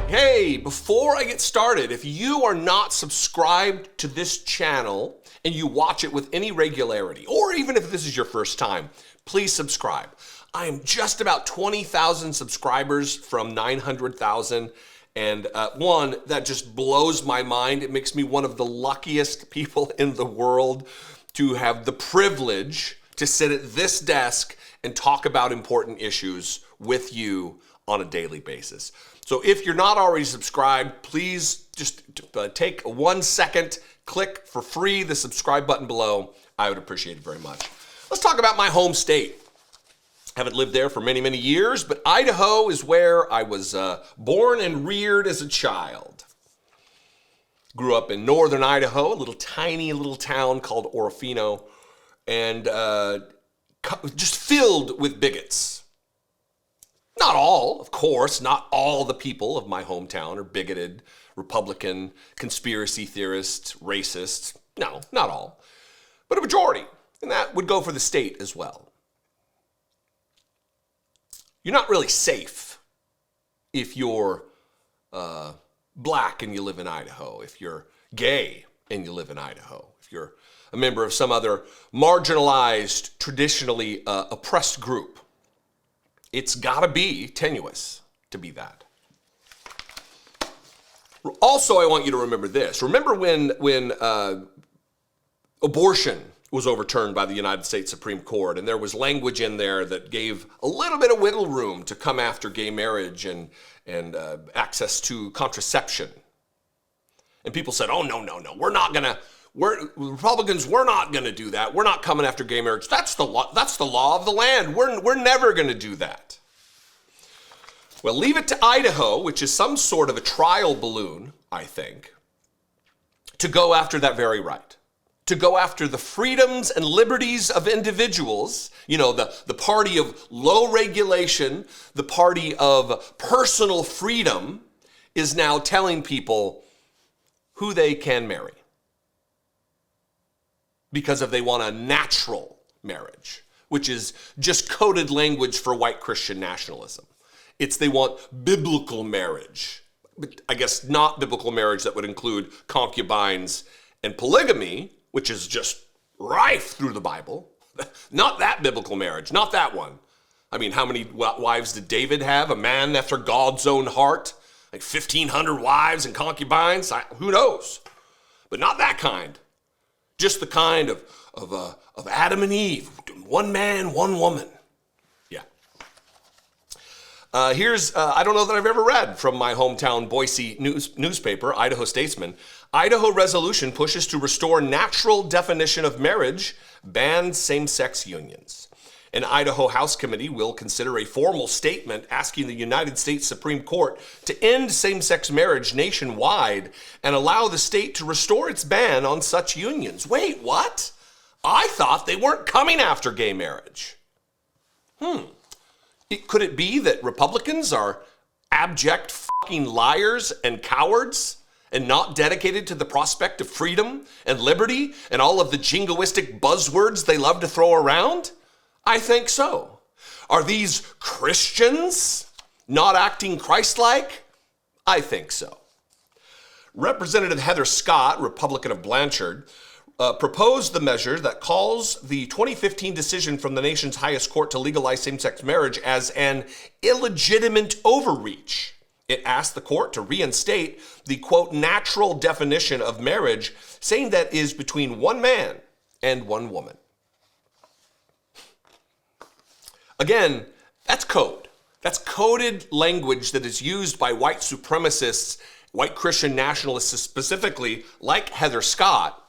Hey, before I get started, if you are not subscribed to this channel and you watch it with any regularity, or even if this is your first time, please subscribe. I am just about 20,000 subscribers from 900,000. And one, that just blows my mind. It makes me one of the luckiest people in the world to have the privilege to sit at this desk and talk about important issues with you on a daily basis. So if you're not already subscribed, please just take 1 second, click for free the subscribe button below. I would appreciate it very much. Let's talk about my home state. Haven't lived there for many, many years, but Idaho is where I was born and reared as a child. Grew up in northern Idaho, a little tiny little town called Orofino, and just filled with bigots. Not all, of course, not all the people of my hometown are bigoted, Republican, conspiracy theorists, racists. No, not all, but a majority, and that would go for the state as well. You're not really safe if you're black and you live in Idaho, if you're gay and you live in Idaho, if you're a member of some other marginalized, traditionally oppressed group. It's gotta be tenuous to be that. Also, I want you to remember this. Remember when abortion was overturned by the United States Supreme Court, and there was language in there that gave a little bit of wiggle room to come after gay marriage and access to contraception. And people said, oh, no, Republicans, we're not gonna do that. We're not coming after gay marriage. That's the law of the land. We're never gonna do that. Well, leave it to Idaho, which is some sort of a trial balloon, I think, to go after that very right. To go after the freedoms and liberties of individuals, you know, the party of low regulation, the party of personal freedom, is now telling people who they can marry. Because if they want a natural marriage, which is just coded language for white Christian nationalism. It's they want biblical marriage, but I guess not biblical marriage that would include concubines and polygamy, which is just rife through the Bible. Not that biblical marriage, not that one. I mean, how many wives did David have? A man after God's own heart? Like 1,500 wives and concubines? Who knows? But not that kind. Just the kind of Adam and Eve. One man, one woman. Yeah. Here's, I don't know that I've ever read from my hometown Boise newspaper, Idaho Statesman. Idaho resolution pushes to restore natural definition of marriage, ban same-sex unions. An Idaho House Committee will consider a formal statement asking the United States Supreme Court to end same-sex marriage nationwide and allow the state to restore its ban on such unions. Wait, what? I thought they weren't coming after gay marriage. Could it be that Republicans are abject fucking liars and cowards and not dedicated to the prospect of freedom and liberty and all of the jingoistic buzzwords they love to throw around? I think so. Are these Christians not acting Christ-like? I think so. Representative Heather Scott, Republican of Blanchard, proposed the measure that calls the 2015 decision from the nation's highest court to legalize same-sex marriage as an illegitimate overreach. It asked the court to reinstate the, quote, natural definition of marriage, saying that is between one man and one woman. Again, that's code. That's coded language that is used by white supremacists, white Christian nationalists specifically, like Heather Scott,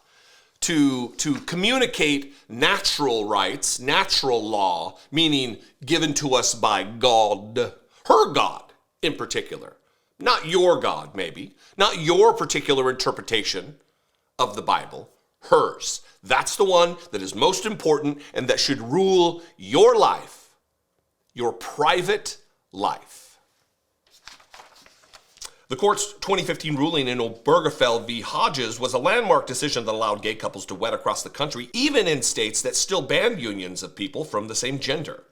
to communicate natural rights, natural law, meaning given to us by God, her God in particular. Not your God, maybe. Not your particular interpretation of the Bible. Hers. That's the one that is most important and that should rule your life, your private life. The court's 2015 ruling in Obergefell v. Hodges was a landmark decision that allowed gay couples to wed across the country, even in states that still banned unions of people from the same gender.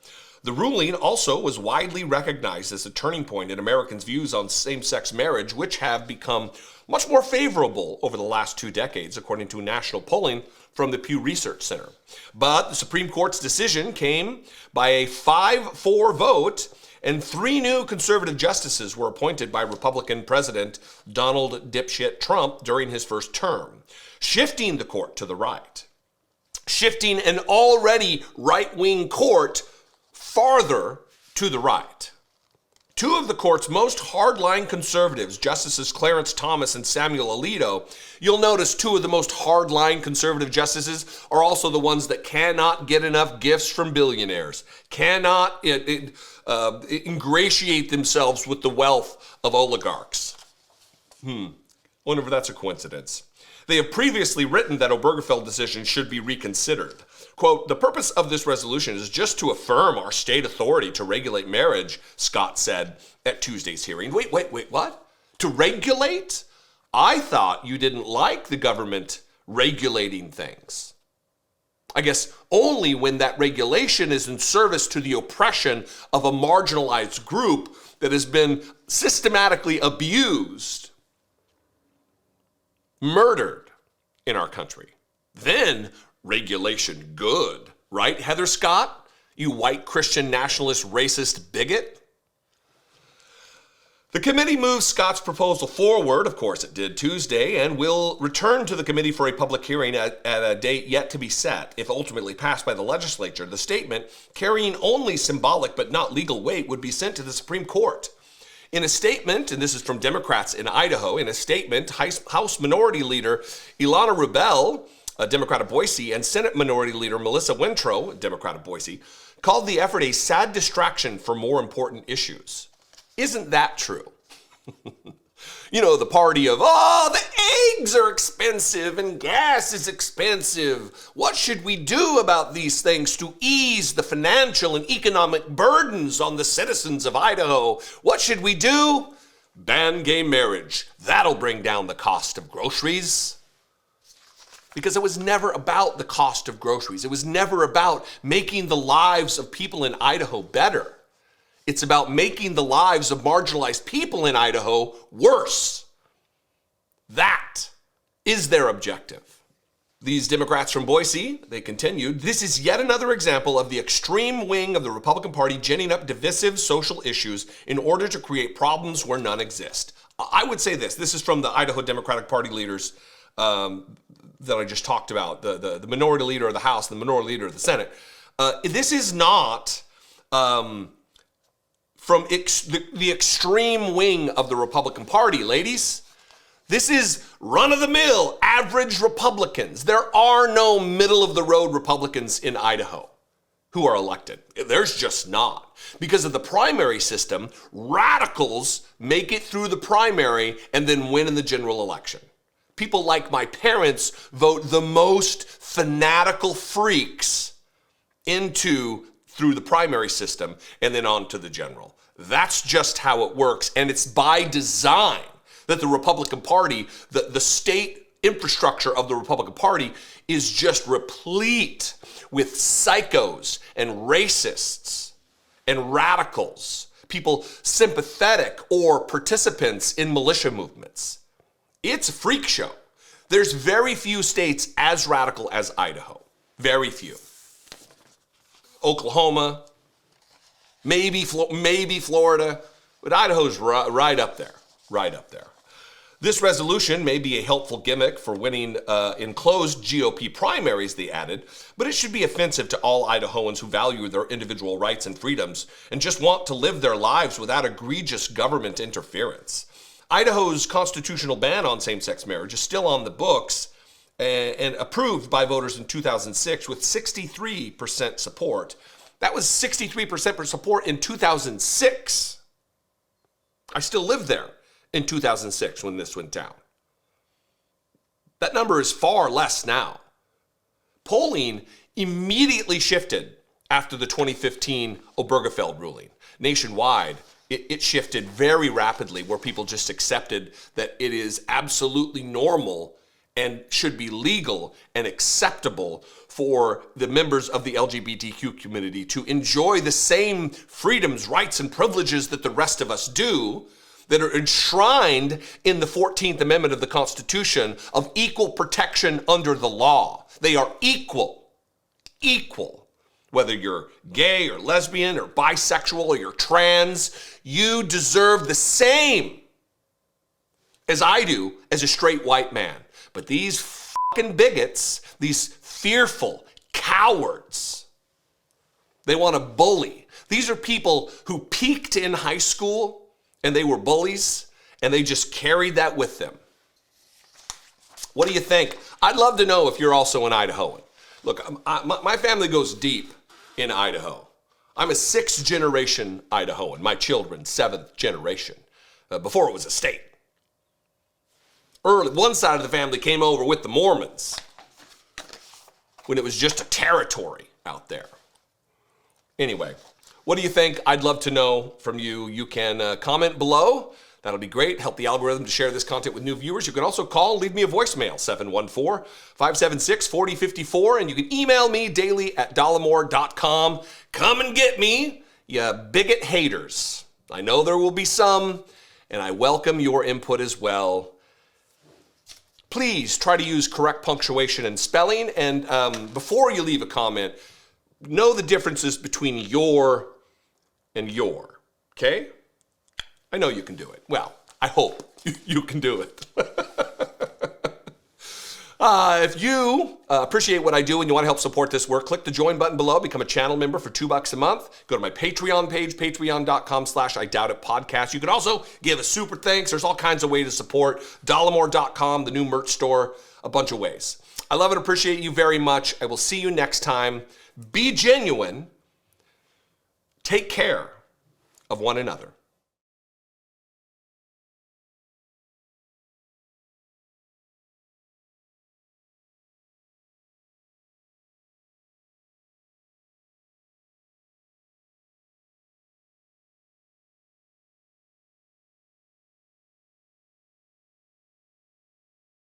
The ruling also was widely recognized as a turning point in Americans' views on same-sex marriage, which have become much more favorable over the last 2 decades, according to national polling from the Pew Research Center. But the Supreme Court's decision came by a 5-4 vote, and 3 new conservative justices were appointed by Republican President Donald dipshit Trump during his first term, shifting the court to the right, shifting an already right-wing court farther to the right. 2 of the court's most hardline conservatives, Justices Clarence Thomas and Samuel Alito, you'll notice 2 of the most hardline conservative justices are also the ones that cannot get enough gifts from billionaires, cannot ingratiate themselves with the wealth of oligarchs. Wonder if that's a coincidence. They have previously written that Obergefell decision should be reconsidered. Quote, "The purpose of this resolution is just to affirm our state authority to regulate marriage," Scott said at Tuesday's hearing. Wait, what? To regulate? I thought you didn't like the government regulating things. I guess only when that regulation is in service to the oppression of a marginalized group that has been systematically abused, murdered in our country. Then regulation good, right, Heather Scott? You white Christian nationalist racist bigot? The committee moved Scott's proposal forward, of course it did, Tuesday, and will return to the committee for a public hearing at a date yet to be set. If ultimately passed by the legislature, the statement, carrying only symbolic but not legal weight, would be sent to the Supreme Court. In a statement, and this is from Democrats in Idaho, in a statement, House Minority Leader Ilana Rubel, a Democrat of Boise, and Senate Minority Leader Melissa Wintrow, a Democrat of Boise, called the effort a sad distraction for more important issues. Isn't that true? You know, the party of, the eggs are expensive and gas is expensive. What should we do about these things to ease the financial and economic burdens on the citizens of Idaho? What should we do? Ban gay marriage. That'll bring down the cost of groceries. Because it was never about the cost of groceries. It was never about making the lives of people in Idaho better. It's about making the lives of marginalized people in Idaho worse. That is their objective. These Democrats from Boise, they continued, this is yet another example of the extreme wing of the Republican Party ginning up divisive social issues in order to create problems where none exist. I would say this is from the Idaho Democratic Party leaders that I just talked about, the minority leader of the House, the minority leader of the Senate. This is not from the extreme wing of the Republican Party, ladies. This is run-of-the-mill, average Republicans. There are no middle-of-the-road Republicans in Idaho who are elected. There's just not. Because of the primary system, radicals make it through the primary and then win in the general election. People like my parents vote the most fanatical freaks through the primary system and then on to the general. That's just how it works, and it's by design that the Republican Party, the state infrastructure of the Republican Party is just replete with psychos and racists and radicals, people sympathetic or participants in militia movements. It's a freak show. There's very few states as radical as Idaho. Very few. Oklahoma, maybe Florida, but Idaho's right up there, right up there. This resolution may be a helpful gimmick for winning enclosed GOP primaries, they added, but it should be offensive to all Idahoans who value their individual rights and freedoms and just want to live their lives without egregious government interference. Idaho's constitutional ban on same-sex marriage is still on the books and approved by voters in 2006 with 63% support. That was 63% support in 2006. I still lived there in 2006 when this went down. That number is far less now. Polling immediately shifted after the 2015 Obergefell ruling. Nationwide, it shifted very rapidly where people just accepted that it is absolutely normal and should be legal and acceptable for the members of the LGBTQ community to enjoy the same freedoms, rights, and privileges that the rest of us do, that are enshrined in the 14th Amendment of the Constitution of equal protection under the law. They are equal. Whether you're gay or lesbian or bisexual or you're trans, you deserve the same as I do as a straight white man. But these fucking bigots, these fearful cowards, they want to bully. These are people who peaked in high school and they were bullies, and they just carried that with them. What do you think? I'd love to know if you're also an Idahoan. Look, my family goes deep in Idaho. I'm a 6th generation Idahoan. My children, 7th generation, before it was a state. Early, one side of the family came over with the Mormons when it was just a territory out there. Anyway, what do you think? I'd love to know from you. You can comment below. That'll be great. Help the algorithm to share this content with new viewers. You can also call, leave me a voicemail, 714-576-4054. And you can email me daily at dollemore.com. Come and get me, you bigot haters. I know there will be some, and I welcome your input as well. Please try to use correct punctuation and spelling. And before you leave a comment, know the differences between your and your, okay? I know you can do it. Well, I hope you can do it. If you appreciate what I do and you want to help support this work, click the join button below, become a channel member for $2 a month. Go to my Patreon page, patreon.com/IDoubtIt podcast. You can also give a super thanks. There's all kinds of ways to support. Dollemore.com, the new merch store, a bunch of ways. I love and appreciate you very much. I will see you next time. Be genuine. Take care of one another.